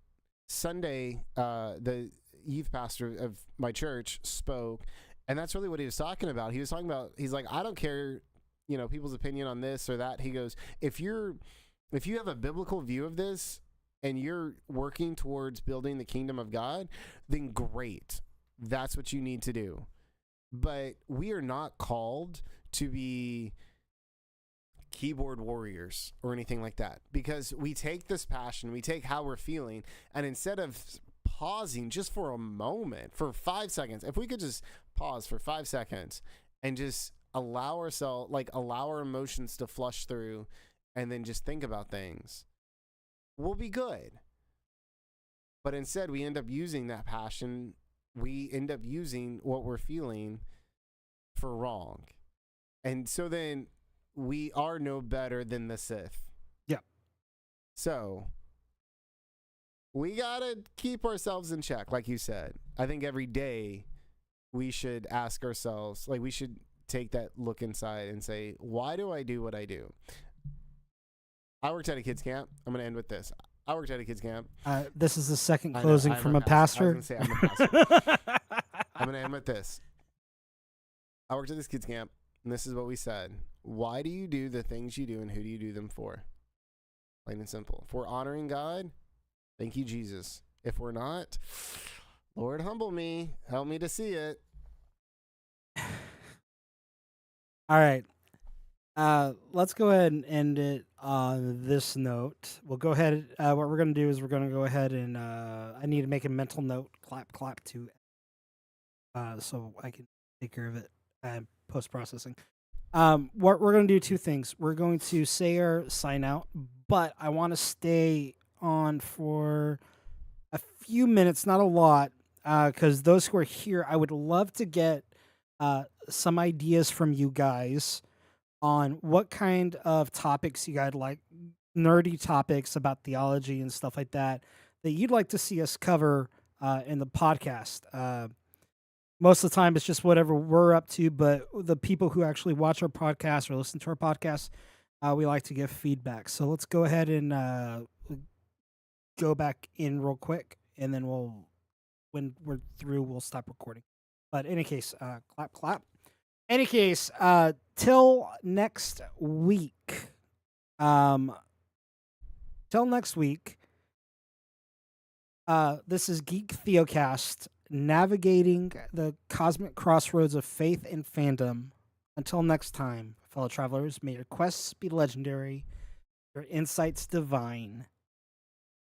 Sunday, the youth pastor of my church spoke, and that's really what he was talking about. He was talking about, he's like, I don't care, people's opinion on this or that. He goes, if you have a biblical view of this and you're working towards building the kingdom of God, then great. That's what you need to do. But we are not called to be keyboard warriors or anything like that, because we take this passion, we take how we're feeling, and instead of pausing just for a moment, for 5 seconds, if we could just pause for 5 seconds and just allow our emotions to flush through and then just think about things, we'll be good. But instead we end up using that passion, we end up using what we're feeling for wrong. And so then we are no better than the Sith. Yeah. So we gotta keep ourselves in check, like you said. I think every day we should ask ourselves, like, we should take that look inside and say, why do I do what I do? I worked at a kids camp. I'm gonna end with this. I worked at a kids camp. This is the second closing from a pastor. I was gonna say I'm a pastor. I'm gonna end with this. I worked at this kids camp, and this is what we said. Why do you do the things you do, and who do you do them for? Plain and simple. If we're honoring God, thank you, Jesus. If we're not, Lord, humble me. Help me to see it. All right. Let's go ahead and end it on this note. We'll go ahead. What we're going to do is we're going to go ahead and I need to make a mental note, clap to, so I can take care of it post-processing. What we're going to do, two things. We're going to say our sign out, but I want to stay on for a few minutes, not a lot, because those who are here, I would love to get some ideas from you guys on what kind of topics you guys like, nerdy topics about theology and stuff like that you'd like to see us cover in the podcast. Most of the time, it's just whatever we're up to, but the people who actually watch our podcast or listen to our podcast, we like to give feedback. So let's go ahead and go back in real quick, and then when we're through, we'll stop recording. But in any case, clap. Any case, till next week. Till next week. This is GeekTheocast, navigating the cosmic crossroads of faith and fandom. Until next time, fellow travelers, may your quests be legendary, your insights divine,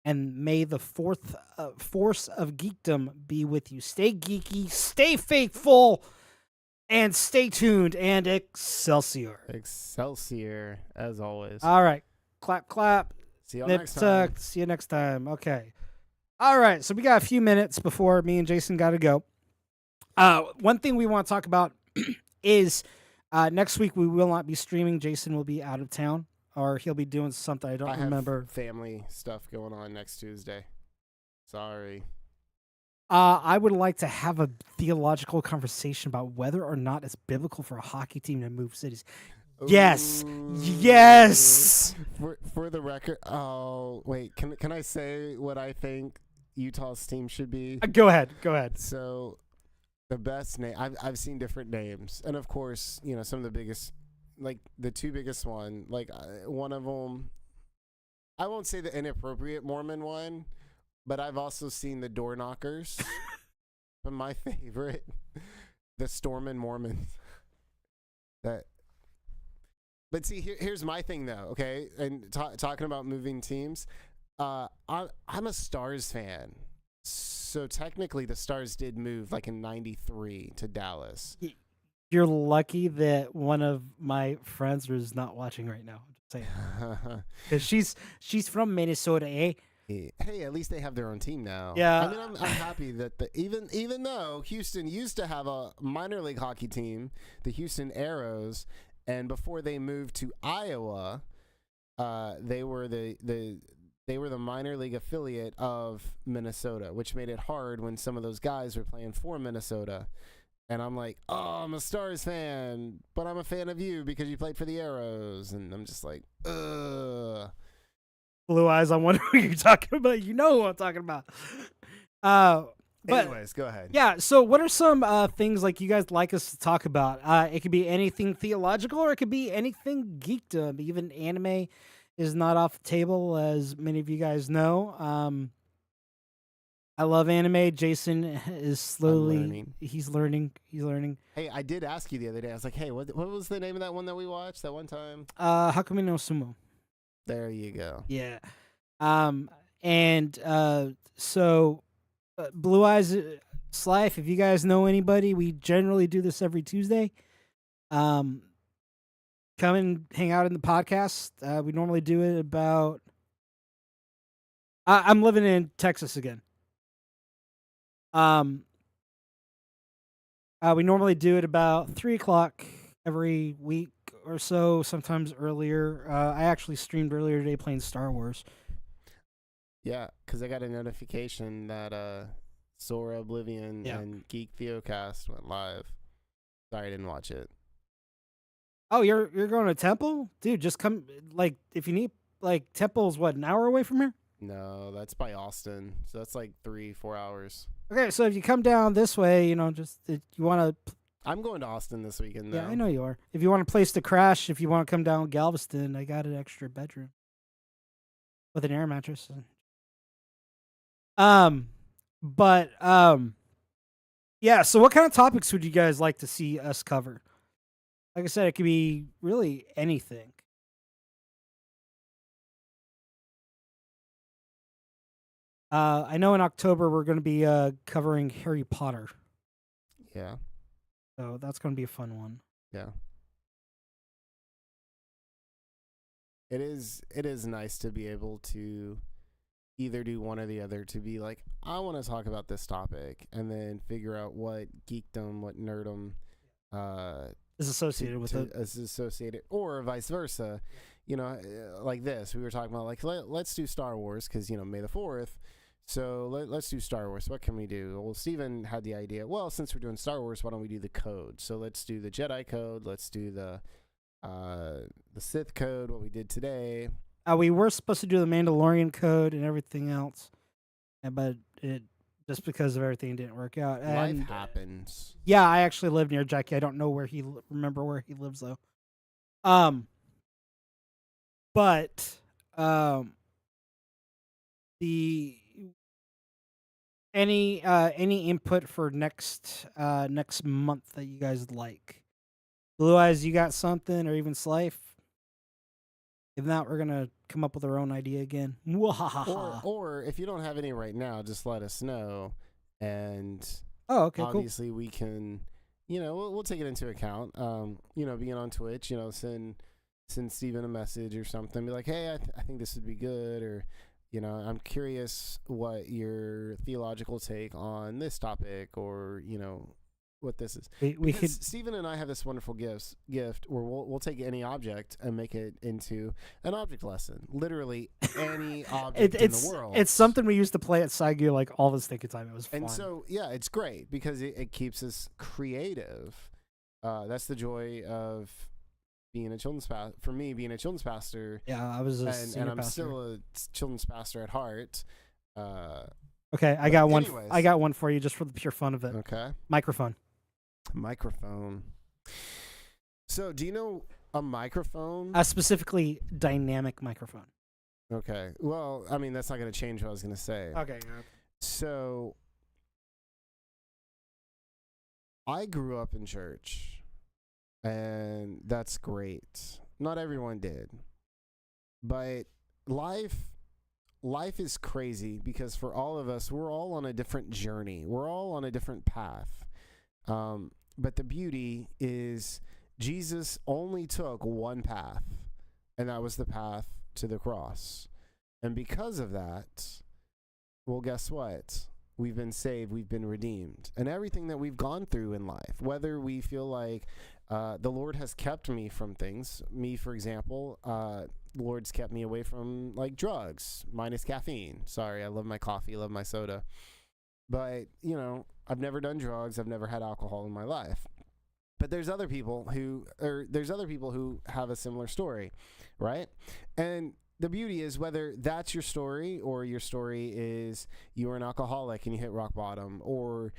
and may the force of geekdom be with you. Stay geeky, stay faithful, and stay tuned, and Excelsior. Excelsior, as always. All right. Clap. See you next time. See you next time. Okay. All right. So we got a few minutes before me and Jason got to go. One thing we want to talk about is next week we will not be streaming. Jason will be out of town, or he'll be doing something. I don't remember. Have family stuff going on next Tuesday. Sorry. I would like to have a theological conversation about whether or not it's biblical for a hockey team to move cities. Ooh. Yes. For the record, oh wait, can I say what I think Utah's team should be? Go ahead. So, the best name I've seen different names, and of course, some of the biggest, like the two biggest one, like one of them. I won't say the inappropriate Mormon one. But I've also seen the Door Knockers. But my favorite, the Stormin' Mormons. But see, here's my thing though, okay? And talking about moving teams, I'm a Stars fan. So technically the Stars did move like in 93 to Dallas. You're lucky that one of my friends is not watching right now. I'm just saying. Because she's from Minnesota, eh? Hey, at least they have their own team now. Yeah. I mean, I'm happy that even though Houston used to have a minor league hockey team, the Houston Aeros, and before they moved to Iowa, they were the minor league affiliate of Minnesota, which made it hard when some of those guys were playing for Minnesota. And I'm like, oh, I'm a Stars fan, but I'm a fan of you because you played for the Aeros. And I'm just like, ugh. Blue eyes, I wonder who you're talking about. You know who I'm talking about. But anyways, go ahead. Yeah, so what are some things like you guys like us to talk about? It could be anything theological, or it could be anything geekdom, even anime. is not off the table, as many of you guys know. I love anime. Jason is slowly he's learning. Hey, I did ask you the other day. I was like, "Hey, what was the name of that one that we watched that one time?" Hakumi no Sumo. There you go. Yeah. And so Blue Eyes Slife, if you guys know anybody, we generally do this every Tuesday. Come and hang out in the podcast. We normally do it about I'm living in Texas again. We normally do it about 3:00 every week or so, sometimes earlier. I actually streamed earlier today playing Star Wars. Yeah, because I got a notification that Sora Oblivion and GeekTheocast went live. Sorry, I didn't watch it. Oh, you're going to Temple? Dude, just come, like, if you need, like, Temple's, what, an hour away from here? No, that's by Austin. So that's like 3-4 hours. Okay, so if you come down this way, you know, just, if you want to... I'm going to Austin this weekend, though. Yeah, I know you are. If you want a place to crash, if you want to come down Galveston, I got an extra bedroom. With an air mattress. Yeah, so what kind of topics would you guys like to see us cover? Like I said, it could be really anything. I know in October we're going to be covering Harry Potter. Yeah. So that's going to be a fun one. Yeah. It is nice to be able to either do one or the other, to be like, I want to talk about this topic, and then figure out what geekdom, what nerdom is associated with it. Is associated, or vice versa. You know, like this, we were talking about, like, let's do Star Wars, because, you know, May the 4th. So let's do Star Wars. What can we do? Well, Steven had the idea, well, since we're doing Star Wars, why don't we do the code? So let's do the Jedi code. Let's do the Sith code, what we did today. We were supposed to do the Mandalorian code and everything else, but it just because of everything didn't work out. And, life happens. Yeah, I actually live near Jackie. I don't know where remember where he lives though. But the any input for next month that you guys like? Blue Eyes, you got something, or even Slife? If not, we're gonna come up with our own idea again. Or if you don't have any right now, just let us know, and obviously we can, you know, we'll take it into account. You know, being on Twitch, you know, send Steven a message or something, be like, hey, I think this would be good, or, you know, I'm curious what your theological take on this topic, or, you know, what this is. We could. Steven and I have this wonderful gift where we'll take any object and make it into an object lesson. Literally any object in the world. It's something we used to play at Saigu like all the stinking time. It was fun. And so, yeah, it's great because it keeps us creative. That's the joy of being a children's pastor. For me, being a children's pastor. Yeah, I was and I'm still a children's pastor at heart. Okay, I got one. I got one for you just for the pure fun of it. Okay. Microphone. So, do you know a microphone? Specifically, dynamic microphone. Okay. Well, I mean, that's not going to change what I was going to say. Okay. So, I grew up in church, and that's great. Not everyone did. But life is crazy because for all of us, we're all on a different journey. We're all on a different path. But the beauty is Jesus only took one path, and that was the path to the cross. And because of that, well, guess what? We've been saved, we've been redeemed. And everything that we've gone through in life, whether we feel like the Lord has kept me from things, me, for example, the Lord's kept me away from, like, drugs, minus caffeine. Sorry, I love my coffee, love my soda. But, you know, I've never done drugs. I've never had alcohol in my life. But there's other people who have a similar story, right? And the beauty is, whether that's your story or your story is you're an alcoholic and you hit rock bottom, or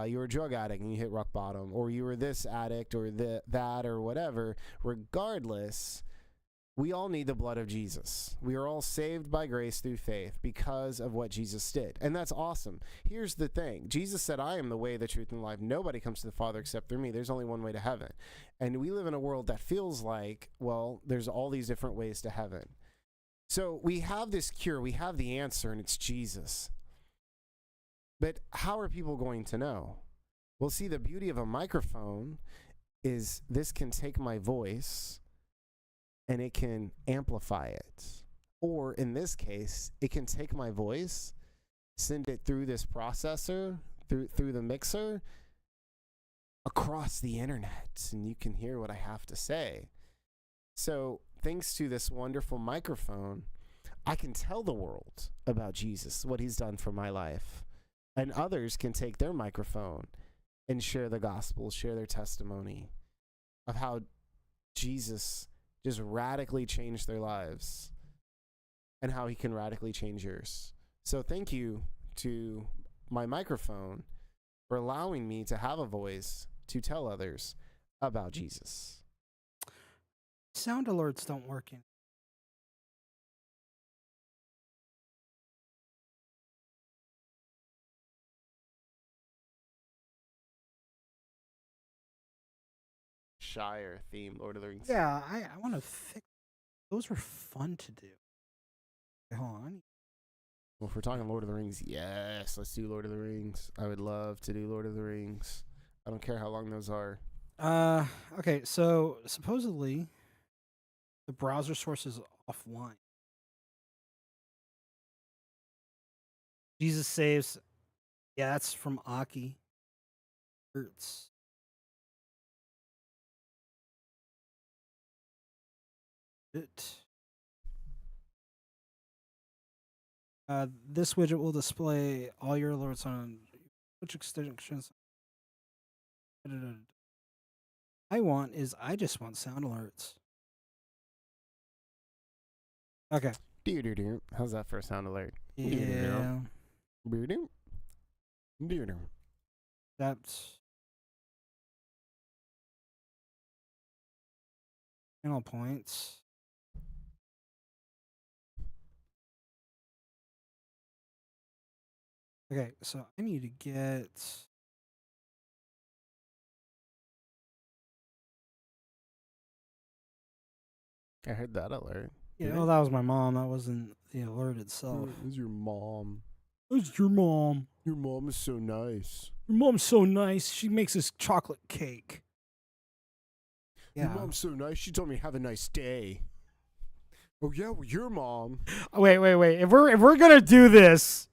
you're a drug addict and you hit rock bottom, or you were this addict or that or whatever, regardless, we all need the blood of Jesus. We are all saved by grace through faith because of what Jesus did. And that's awesome. Here's the thing. Jesus said, I am the way, the truth, and the life. Nobody comes to the Father except through me. There's only one way to heaven. And we live in a world that feels like, well, there's all these different ways to heaven. So we have this cure. We have the answer, and it's Jesus. But how are people going to know? Well, see, the beauty of a microphone is this can take my voice and it can amplify it. Or in this case, it can take my voice, send it through this processor, through the mixer, across the internet, and you can hear what I have to say. So thanks to this wonderful microphone, I can tell the world about Jesus, what he's done for my life. And others can take their microphone and share the gospel, share their testimony of how Jesus just radically changed their lives and how he can radically change yours. So thank you to my microphone for allowing me to have a voice to tell others about Jesus. Sound alerts don't work in. Shire theme, Lord of the Rings. Yeah, I want to fix. Those were fun to do. Hold on. Well, if we're talking Lord of the Rings, yes, let's do Lord of the Rings. I would love to do Lord of the Rings. I don't care how long those are. Okay, so supposedly the browser source is offline. Jesus saves. Yeah, that's from Aki. Hurts. This widget will display all your alerts on which extensions. I just want sound alerts. Okay. How's that for a sound alert? Yeah. That's channel points. Okay, so I need to get. I heard that alert. Yeah, oh, that was my mom. That wasn't the alert itself. It was your mom. Who's your mom? Your mom is so nice. Your mom's so nice. She makes us chocolate cake. Yeah. Your mom's so nice. She told me have a nice day. Oh yeah, well, your mom. Wait. If we're gonna do this,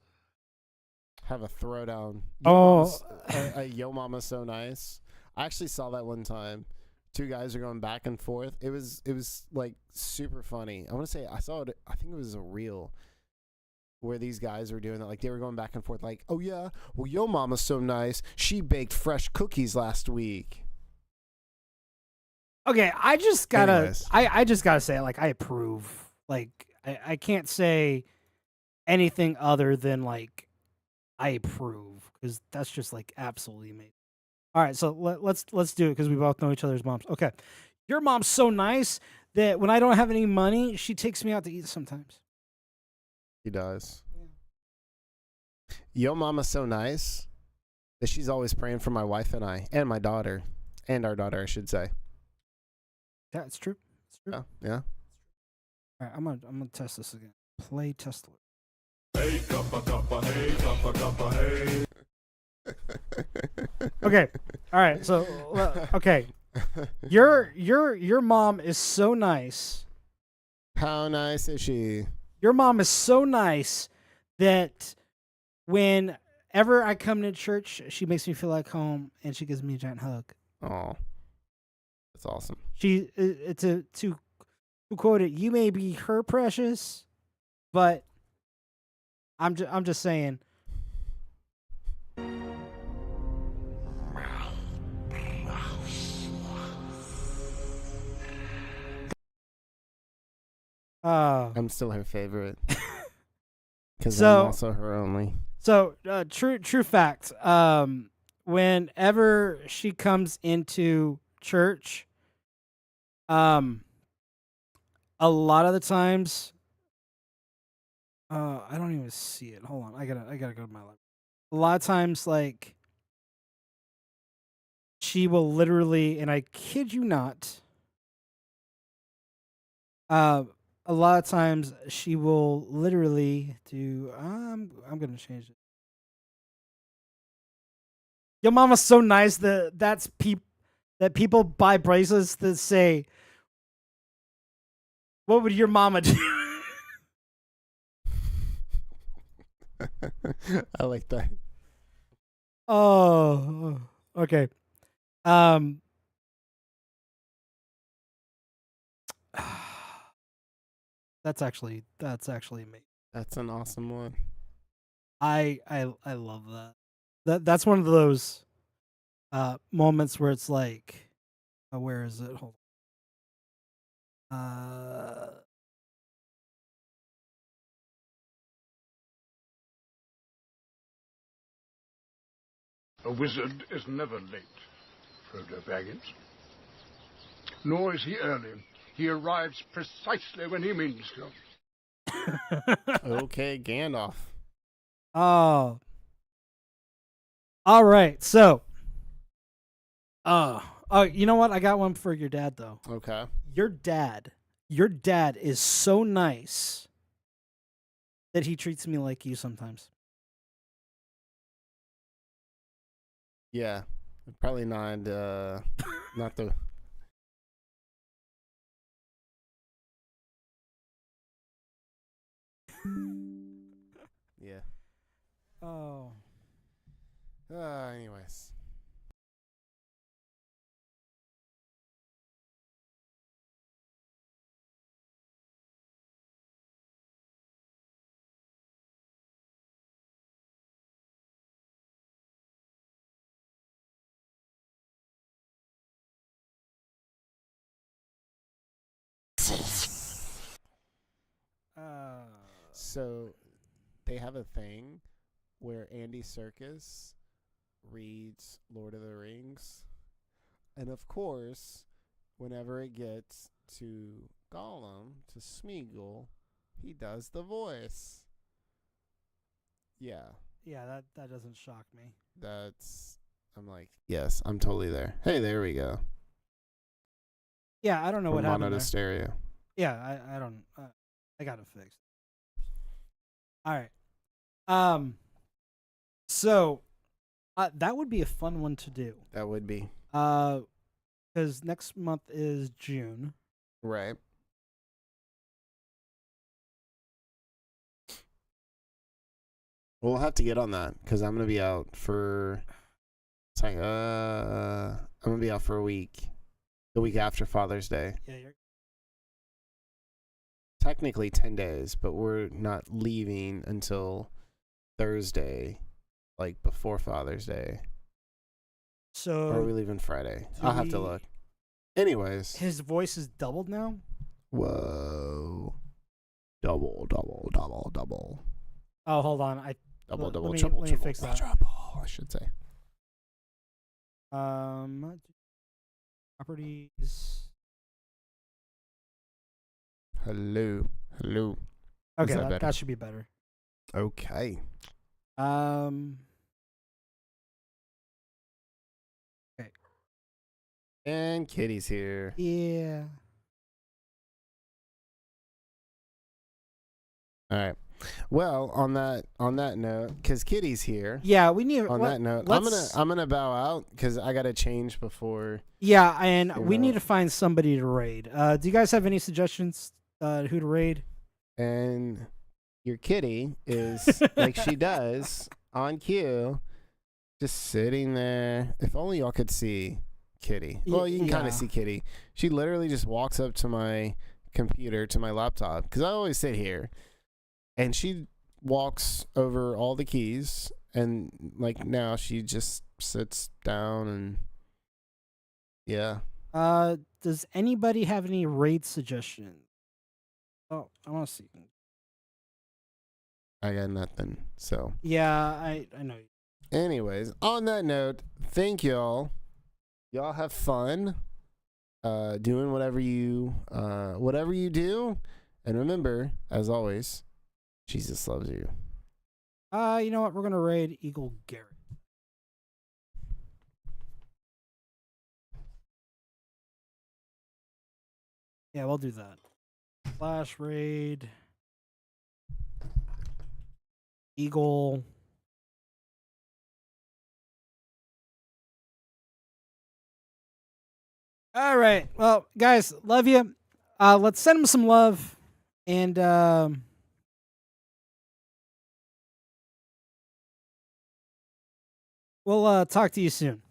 have a throwdown. Yo mama's so nice. I actually saw that one time. Two guys are going back and forth. It was like super funny. I want to say I saw it. I think it was a reel where these guys were doing that. Like they were going back and forth. Like, oh yeah, well yo mama's so nice. She baked fresh cookies last week. Okay, I just gotta say, like, I approve. Like, I can't say anything other than like I approve because that's just like absolutely amazing. All right, so let's do it because we both know each other's moms. Okay, your mom's so nice that when I don't have any money, she takes me out to eat sometimes. She does. Yeah. Yo mama's so nice that she's always praying for my wife and I, and my daughter, and our daughter, I should say. Yeah, it's true. It's true. Yeah. All right, I'm gonna test this again. Play test alert. Hey, cuppa, hey, cuppa, hey. Okay. All right. So, okay. Your mom is so nice. How nice is she? Your mom is so nice that whenever I come to church, she makes me feel like home, and she gives me a giant hug. Oh, that's awesome. To quote it, you may be her precious, but I'm just saying. I'm still her favorite because I'm also her only. So true fact. Whenever she comes into church, a lot of the times, I don't even see it. Hold on, I gotta go to my library. A lot of times, like she will literally, and I kid you not, a lot of times she will literally do. I'm gonna change it. Your mama's so nice that people buy bracelets that say, "What would your mama do?" I like that. Oh, okay. Um, that's actually me. That's an awesome one. I love that. That's one of those moments where it's like, where is it? Hold on. A wizard is never late, Frodo Baggins. Nor is he early. He arrives precisely when he means to. Okay, Gandalf. Oh. All right. So, you know what? I got one for your dad though. Okay. Your dad is so nice that he treats me like you sometimes. Yeah. Probably not not the Yeah. Oh. Anyways. So they have a thing where Andy Serkis reads Lord of the Rings. And of course, whenever it gets to Gollum, to Smeagol, he does the voice. Yeah. Yeah, that doesn't shock me. I'm like, yes, I'm totally there. Hey, there we go. Yeah, I don't know From what happened mono to there. stereo. Yeah, I don't. I got it fixed. All right. So that would be a fun one to do. That would be. Because next month is June. Right. We'll have to get on that because I'm gonna be out for. It's like I'm gonna be out for a week. The week after Father's Day. Yeah, you're. Technically 10 days, but we're not leaving until Thursday, like before Father's Day. So. Or are we leaving Friday? I'll have to look. Anyways. His voice is doubled now? Whoa. Double. Oh, hold on. Double, let me triple, fix that. Triple, I should say. Properties. Hello. Okay, Is that that should be better. Okay. Okay. And Kitty's here. Yeah. All right. Well, on that note, because Kitty's here. Yeah, we need. On that note, I'm gonna bow out because I gotta change before. Yeah, and we need to find somebody to raid. Do you guys have any suggestions? Who to raid? And your kitty is like she does on cue, just sitting there. If only y'all could see Kitty. Well, you can kind of see Kitty. She literally just walks up to my computer, to my laptop, because I always sit here, and she walks over all the keys, and like now she just sits down and yeah. Does anybody have any raid suggestions? Oh, I want to see. I got nothing. So yeah, I know. Anyways, on that note, thank y'all. Y'all have fun. doing whatever you do, and remember, as always, Jesus loves you. You know what? We're gonna raid Eagle Garrett. Yeah, we'll do that. Flash raid Eagle. All right. Well, guys, love you. Let's send him some love, and we'll talk to you soon.